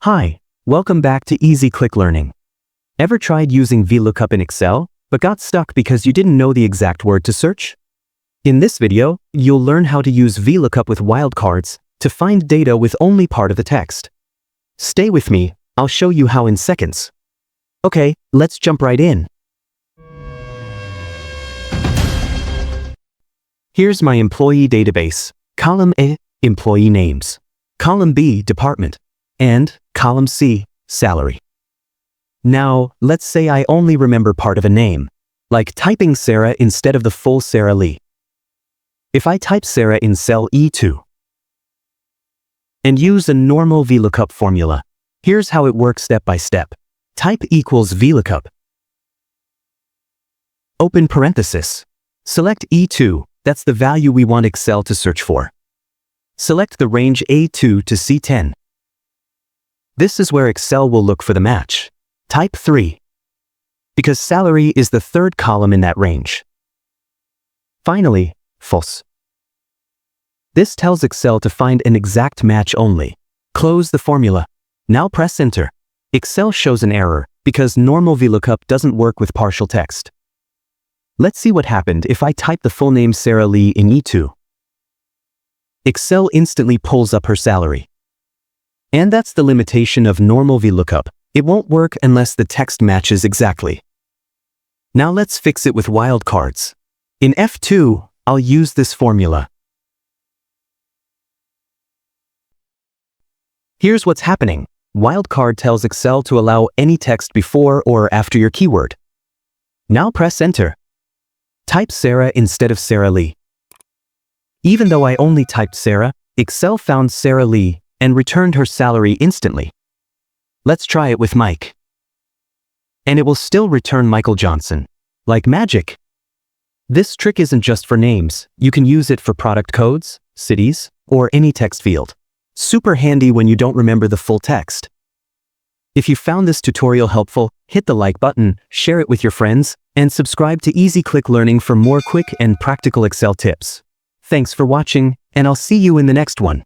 Hi, welcome back to Easy Click Learning. Ever tried using VLOOKUP in Excel, but got stuck because you didn't know the exact word to search? In this video, you'll learn how to use VLOOKUP with wildcards to find data with only part of the text. Stay with me, I'll show you how in seconds. Okay, let's jump right in. Here's my employee database. Column A, employee names. Column B, department. And column C, salary. Now, let's say I only remember part of a name, like typing Sarah instead of the full Sarah Lee. If I type Sarah in cell E2 and use a normal VLOOKUP formula, here's how it works step by step. Type equals VLOOKUP. Open parenthesis. Select E2, that's the value we want Excel to search for. Select the range A2 to C10. This is where Excel will look for the match. Type 3, because salary is the third column in that range. Finally, false. This tells Excel to find an exact match only. Close the formula. Now press Enter. Excel shows an error because normal VLOOKUP doesn't work with partial text. Let's see what happened if I type the full name Sarah Lee in E2. Excel instantly pulls up her salary. And that's the limitation of normal VLOOKUP. It won't work unless the text matches exactly. Now let's fix it with wildcards. In F2, I'll use this formula. Here's what's happening. Wildcard tells Excel to allow any text before or after your keyword. Now press Enter. Type Sarah instead of Sarah Lee. Even though I only typed Sarah, Excel found Sarah Lee and returned her salary instantly. Let's try it with Mike. And it will still return Michael Johnson. Like magic. This trick isn't just for names. You can use it for product codes, cities, or any text field. Super handy when you don't remember the full text. If you found this tutorial helpful, hit the like button, share it with your friends, and subscribe to Easy Click Learning for more quick and practical Excel tips. Thanks for watching, and I'll see you in the next one.